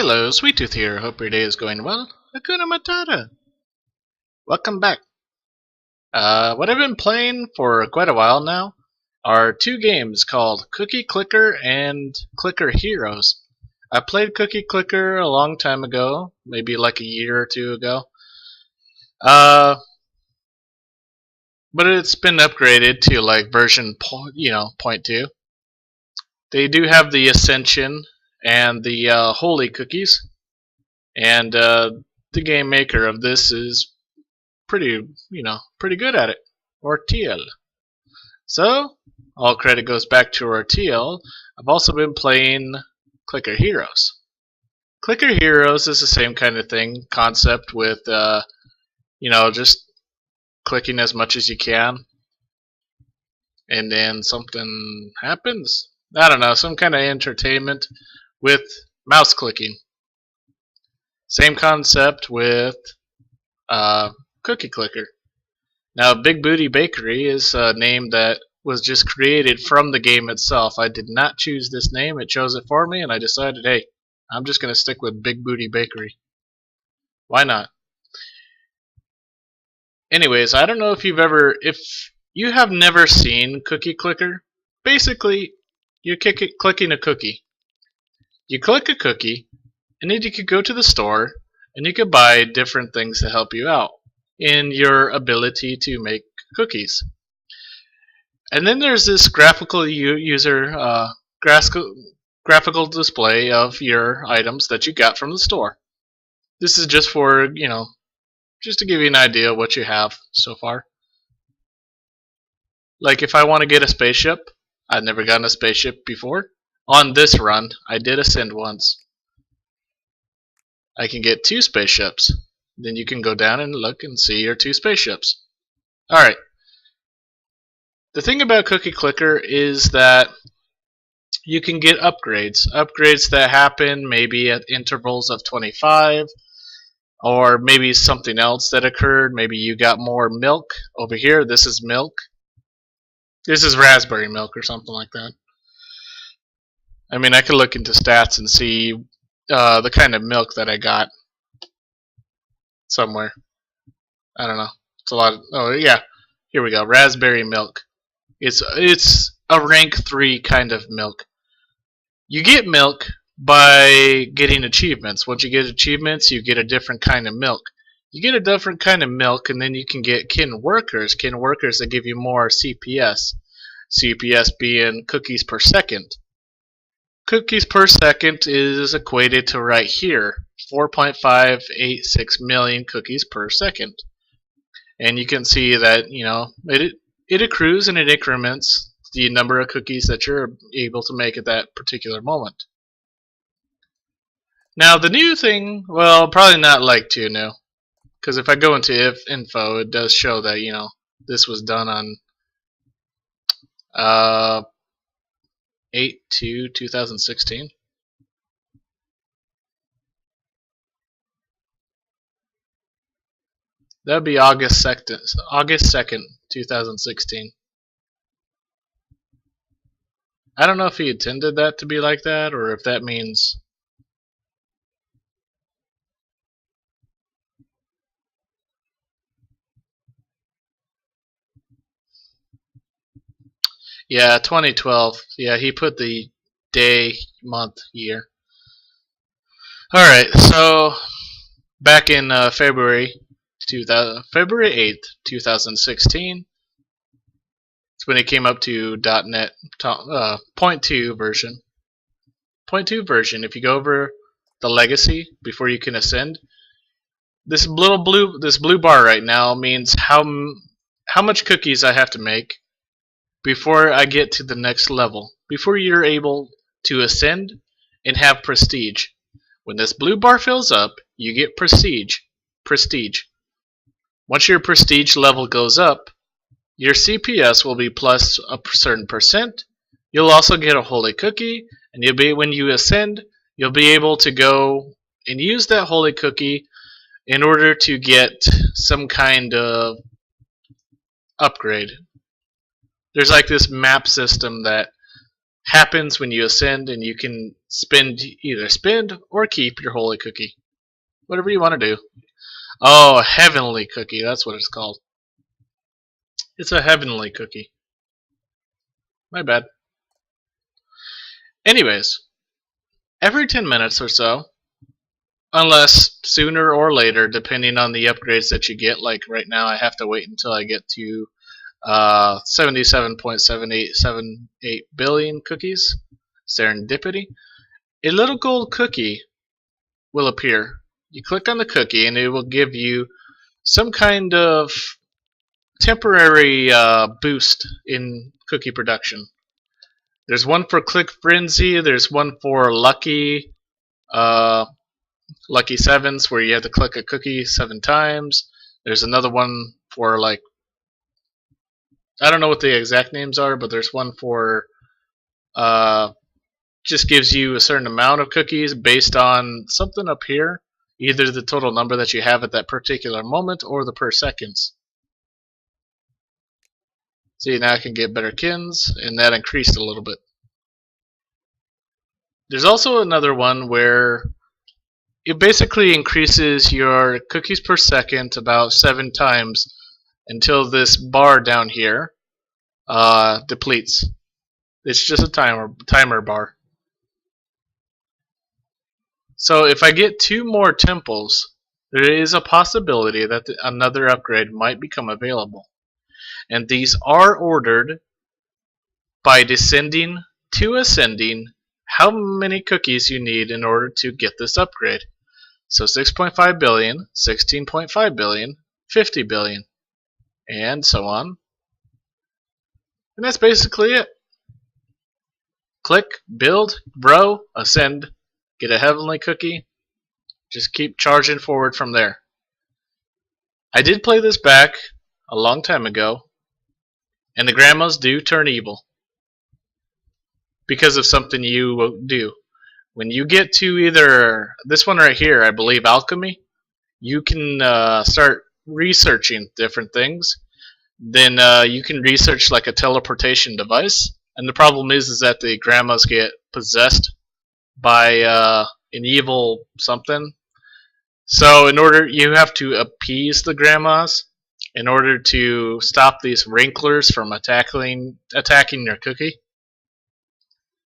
Hello, Sweet Tooth here. Hope your day is going well. Hakuna Matata. Welcome back. What I've been playing for quite a while now are two games called Cookie Clicker and Clicker Heroes. I played Cookie Clicker a long time ago, maybe like a year or two ago. But it's been upgraded to like version 0.2. They do have the Ascension and the Holy Cookies, and the game maker of this is pretty good at it. Ortiel. So, all credit goes back to Ortiel. I've also been playing Clicker Heroes. Clicker Heroes is the same kind of thing, concept with, just clicking as much as you can, and then something happens. I don't know, some kind of entertainment with mouse clicking. Same concept with Cookie Clicker. Now, Big Booty Bakery is a name that was just created from the game itself. I did not choose this name, it chose it for me, and I decided, hey, I'm just going to stick with Big Booty Bakery. Why not? Anyways, I don't know if you have never seen Cookie Clicker. Basically, you're clicking a cookie. You click a cookie, and then you could go to the store, and you could buy different things to help you out in your ability to make cookies. And then there's this graphical graphical display of your items that you got from the store. This is just for, just to give you an idea of what you have so far. Like if I want to get a spaceship, I've never gotten a spaceship before. On this run, I did ascend once. I can get 2 spaceships. Then you can go down and look and see your 2 spaceships. Alright. The thing about Cookie Clicker is that you can get upgrades. Upgrades that happen maybe at intervals of 25, or maybe something else that occurred. Maybe you got more milk. Over here, this is milk. This is raspberry milk or something like that. I mean, I could look into stats and see the kind of milk that I got somewhere. I don't know. It's a lot of, oh yeah, here we go. Raspberry milk. It's a rank 3 kind of milk. You get milk by getting achievements. Once you get achievements, you get a different kind of milk. You get a different kind of milk, and then you can get kin workers. Kin workers that give you more CPS. CPS being cookies per second. Cookies per second is equated to right here, 4.586 million cookies per second. And you can see that, it accrues and it increments the number of cookies that you're able to make at that particular moment. Now the new thing, well, probably not like too new, because if I go into info, it does show that, this was done on 8/2/2016. That would be August 2nd, 2016. I don't know if he intended that to be like that, or if that means... Yeah, 2012. Yeah, he put the day, month, year. Alright, so back in February 8th, 2016, it's when it came up to .NET 0.2 version. 0.2 version, if you go over the legacy before you can ascend, this blue bar right now means how much cookies I have to make before I get to the next level, before you're able to ascend and have prestige. When this blue bar fills up, you get prestige. Once your prestige level goes up, your CPS will be plus a certain percent. You'll also get a holy cookie, and when you ascend, you'll be able to go and use that holy cookie in order to get some kind of upgrade. There's like this map system that happens when you ascend, and you can either spend or keep your holy cookie. Whatever you want to do. Oh, heavenly cookie, that's what it's called. It's a heavenly cookie. My bad. Anyways, every 10 minutes or so, unless sooner or later, depending on the upgrades that you get, like right now I have to wait until I get to 77.7878 billion cookies, serendipity, a little gold cookie will appear. You click on the cookie and it will give you some kind of temporary boost in cookie production. There's one for Click Frenzy, there's one for Lucky Sevens where you have to click a cookie 7 times. There's another one for like, I don't know what the exact names are, but there's one for just gives you a certain amount of cookies based on something up here, either the total number that you have at that particular moment or the per seconds. See, now I can get better kins, and that increased a little bit. There's also another one where it basically increases your cookies per second about 7 times until this bar down here depletes. It's just a timer bar. So if I get 2 more temples, there is a possibility that another upgrade might become available. And these are ordered by descending to ascending how many cookies you need in order to get this upgrade. So 6.5 billion, 16.5 billion, 50 billion, and so on. And that's basically it. Click, build, grow, ascend, get a heavenly cookie, just keep charging forward from there. I did play this back a long time ago, and the grandmas do turn evil because of something you do. When you get to either this one right here, I believe alchemy, you can start researching different things. Then you can research like a teleportation device, and the problem is that the grandmas get possessed by an evil something. So you have to appease the grandmas in order to stop these wrinklers from attacking your cookie.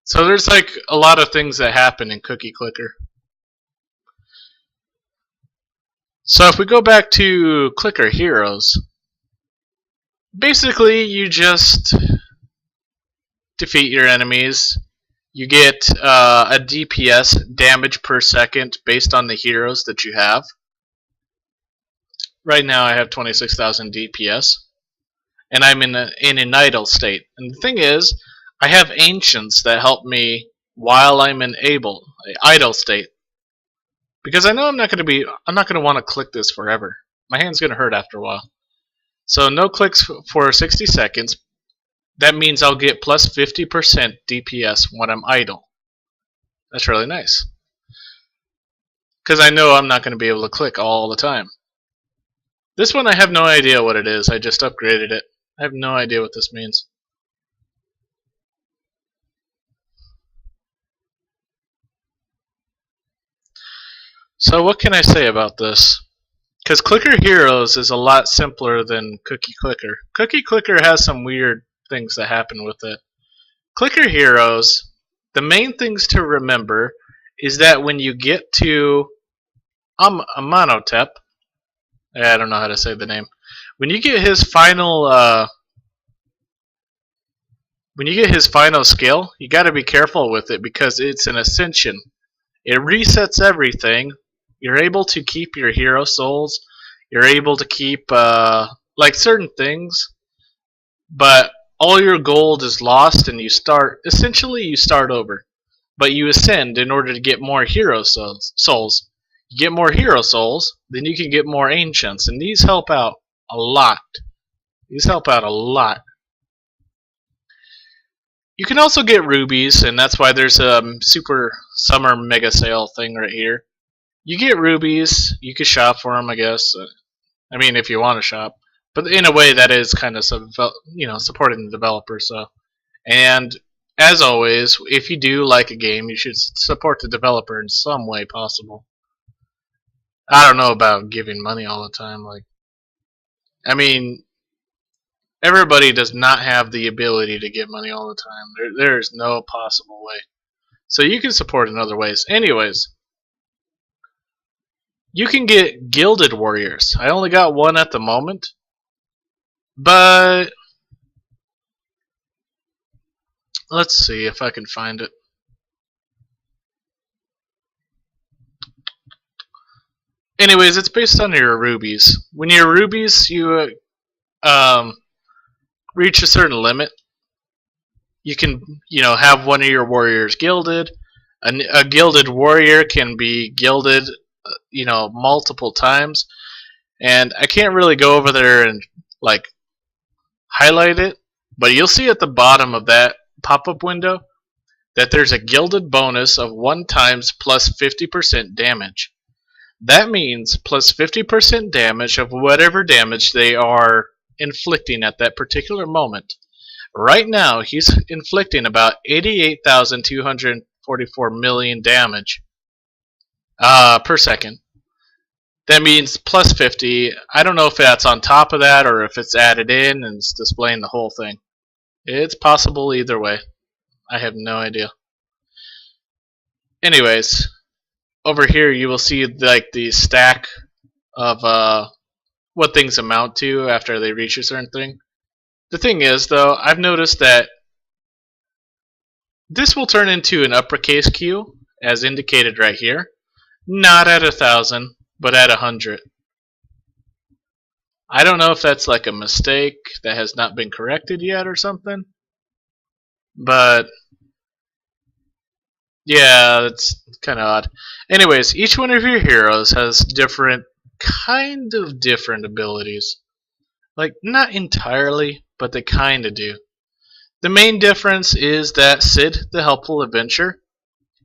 So there's like a lot of things that happen in Cookie Clicker. So if we go back to Clicker Heroes, basically you just defeat your enemies. You get a DPS, damage per second, based on the heroes that you have. Right now I have 26,000 DPS, and I'm in an idle state. And the thing is, I have ancients that help me while I'm in idle state, because I know I'm not going to want to click this forever. My hand's going to hurt after a while. So no clicks for 60 seconds. That means I'll get plus 50% DPS when I'm idle. That's really nice, because I know I'm not going to be able to click all the time. This one I have no idea what it is. I just upgraded it. I have no idea what this means. So what can I say about this? Because Clicker Heroes is a lot simpler than Cookie Clicker. Cookie Clicker has some weird things that happen with it. Clicker Heroes, the main things to remember is that when you get to Amenhotep, I don't know how to say the name. When you get his final skill, you got to be careful with it because it's an ascension. It resets everything. You're able to keep your hero souls. You're able to keep like certain things, but all your gold is lost, and you start over. But you ascend in order to get more hero souls. You get more hero souls, then you can get more ancients, and these help out a lot. You can also get rubies, and that's why there's a super summer mega sale thing right here. You get rubies, you can shop for them, I guess. I mean, if you want to shop, but in a way that is kind of supporting the developer. So, and as always, if you do like a game, you should support the developer in some way possible. I don't know about giving money all the time. I mean, everybody does not have the ability to give money all the time. There is no possible way. So you can support in other ways. Anyways, you can get Gilded Warriors. I only got one at the moment, but let's see if I can find it. Anyways, it's based on your rubies. When your rubies you reach a certain limit, you can have one of your warriors gilded. A gilded warrior can be gilded multiple times, and I can't really go over there and like highlight it, but you'll see at the bottom of that pop-up window that there's a gilded bonus of 1 times plus 50% damage. That means plus 50% damage of whatever damage they are inflicting at that particular moment. Right now, he's inflicting about 88,244 million damage per second. That means plus 50. I don't know if that's on top of that or if it's added in and it's displaying the whole thing. It's possible either way. I have no idea. Anyways, over here you will see like the stack of what things amount to after they reach a certain thing. The thing is, though, I've noticed that this will turn into an uppercase Q, as indicated right here. Not at 1,000, but at 100. I don't know if that's like a mistake that has not been corrected yet or something. But yeah, it's kind of odd. Anyways, each one of your heroes has different abilities. Like, not entirely, but they kind of do. The main difference is that Sid, the Helpful Adventurer,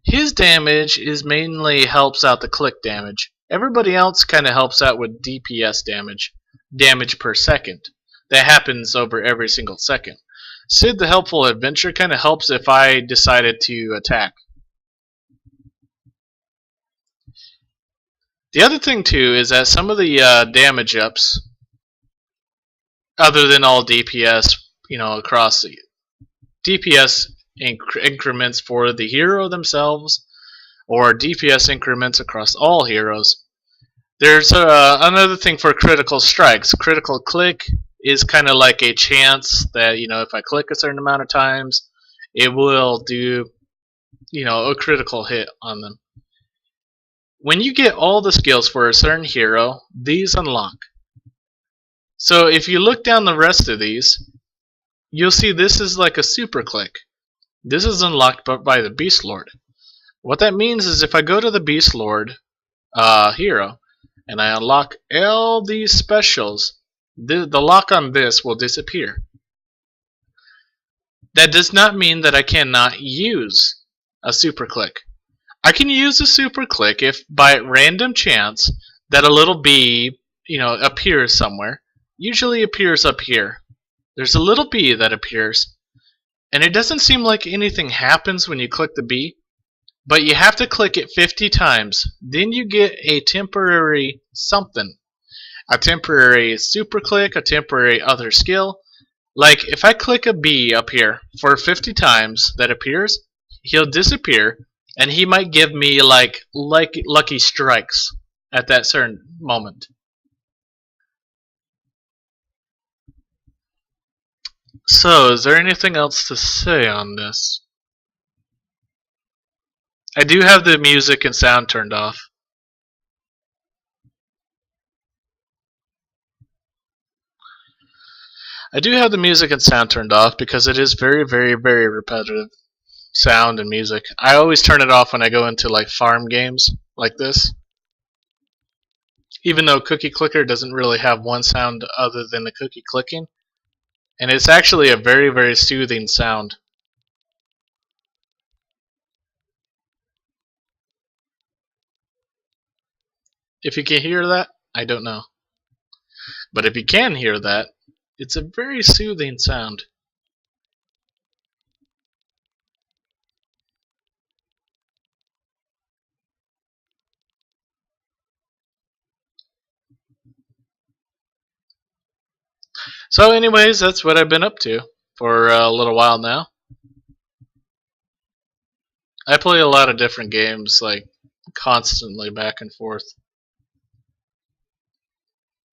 his damage is mainly helps out the click damage. Everybody else kind of helps out with DPS damage per second. That happens over every single second. Sid, the Helpful Adventurer, kind of helps if I decided to attack. The other thing too is that some of the damage ups, other than all DPS, across the DPS increments for the hero themselves, or DPS increments across all heroes. There's another thing for critical strikes. Critical click is kind of like a chance that if I click a certain amount of times, it will do a critical hit on them. When you get all the skills for a certain hero, these unlock. So if you look down the rest of these, you'll see this is like a super click. This is unlocked by the Beast Lord. What that means is if I go to the Beast Lord hero and I unlock all these specials, the lock on this will disappear. That does not mean that I cannot use a super click. I can use a super click if by random chance that a little bee appears somewhere. Usually appears up here. There's a little bee that appears, and it doesn't seem like anything happens when you click the bee, but you have to click it 50 times. Then you get a temporary something. A temporary super click, a temporary other skill. Like if I click a bee up here for 50 times that appears, he'll disappear, and he might give me like lucky strikes at that certain moment. So, is there anything else to say on this? I do have the music and sound turned off. I do have the music and sound turned off because it is very, very, very repetitive sound and music. I always turn it off when I go into like farm games like this. Even though Cookie Clicker doesn't really have one sound other than the cookie clicking. And it's actually a very, very soothing sound. If you can hear that, I don't know. But if you can hear that, it's a very soothing sound. So anyways, that's what I've been up to for a little while now. I play a lot of different games, like constantly back and forth.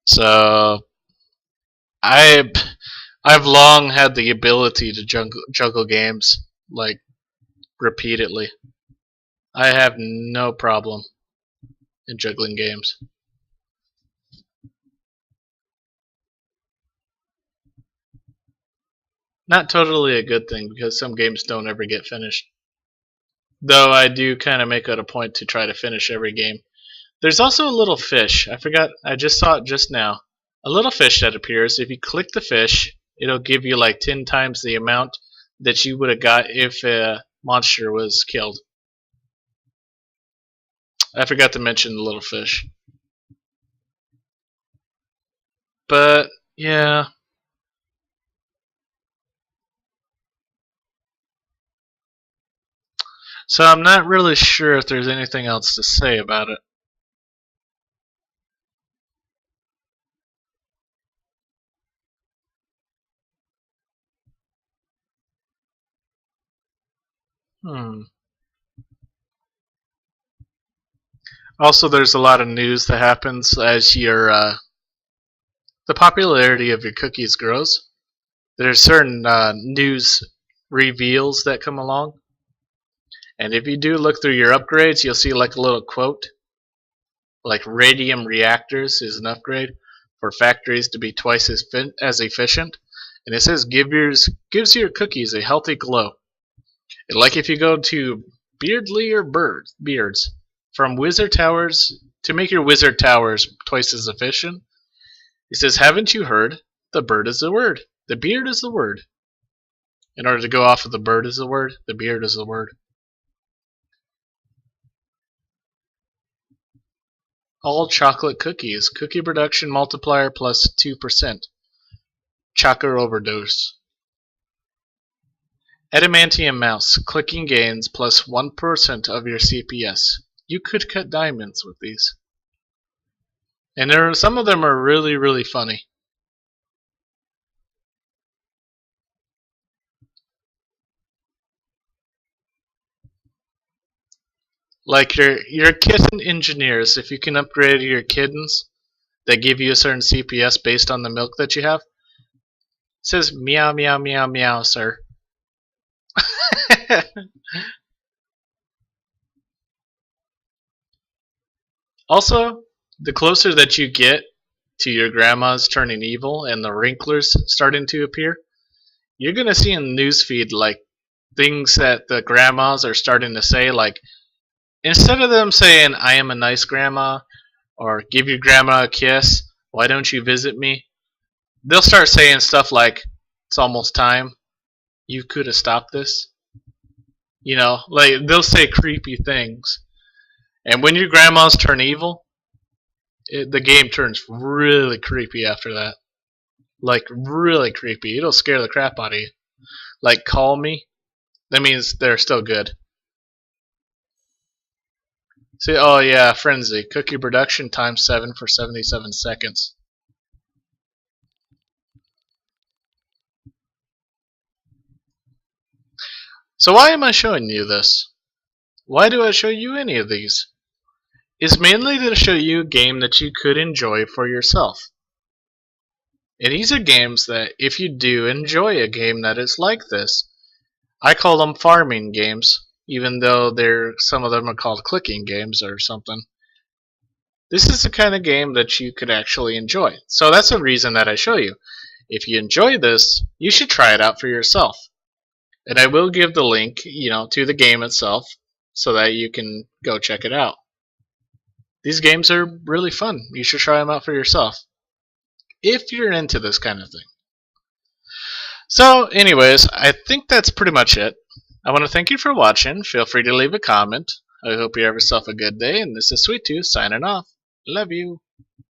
So I I've long had the ability to juggle games like repeatedly. I have no problem in juggling games. Not totally a good thing because some games don't ever get finished. Though I do kind of make it a point to try to finish every game. There's also a little fish. I forgot. I just saw it just now. A little fish that appears. If you click the fish, it'll give you like 10 times the amount that you would have got if a monster was killed. I forgot to mention the little fish. But, yeah. So I'm not really sure if there's anything else to say about it. Hmm. Also, there's a lot of news that happens as the popularity of your cookies grows. There's certain news reveals that come along, and if you do look through your upgrades, you'll see like a little quote, like radium reactors is an upgrade for factories to be twice as efficient, and it says gives your cookies a healthy glow. And like if you go to Beardly or Beards from Wizard Towers to make your Wizard Towers twice as efficient, it says, haven't you heard? The bird is the word. The beard is the word. In order to go off of the bird is the word, the beard is the word. All chocolate cookies. Cookie production multiplier plus 2%. Chocolate overdose. Adamantium mouse. Clicking gains plus 1% of your CPS. You could cut diamonds with these. And some of them are really, really funny. Like your kitten engineers, if you can upgrade your kittens that give you a certain CPS based on the milk that you have. It says meow meow meow meow, sir. Also, the closer that you get to your grandma's turning evil and the wrinklers starting to appear, you're gonna see in the newsfeed like things that the grandmas are starting to say, like instead of them saying I am a nice grandma or give your grandma a kiss, why don't you visit me? They'll start saying stuff like it's almost time. You could have stopped this. You know, like they'll say creepy things. And when your grandmas turn evil, the game turns really creepy after that. Like really creepy. It'll scare the crap out of you. Like call me. That means they're still good. See, oh yeah, frenzy. Cookie production times 7 for 77 seconds. So why am I showing you this? Why do I show you any of these? It's mainly to show you a game that you could enjoy for yourself. And these are games that, if you do enjoy a game that is like this, I call them farming games, even though some of them are called clicking games or something. This is the kind of game that you could actually enjoy. So that's the reason that I show you. If you enjoy this, you should try it out for yourself. And I will give the link, to the game itself so that you can go check it out. These games are really fun. You should try them out for yourself. If you're into this kind of thing. So, anyways, I think that's pretty much it. I want to thank you for watching. Feel free to leave a comment. I hope you have yourself a good day, and this is Sweet Tooth signing off. Love you.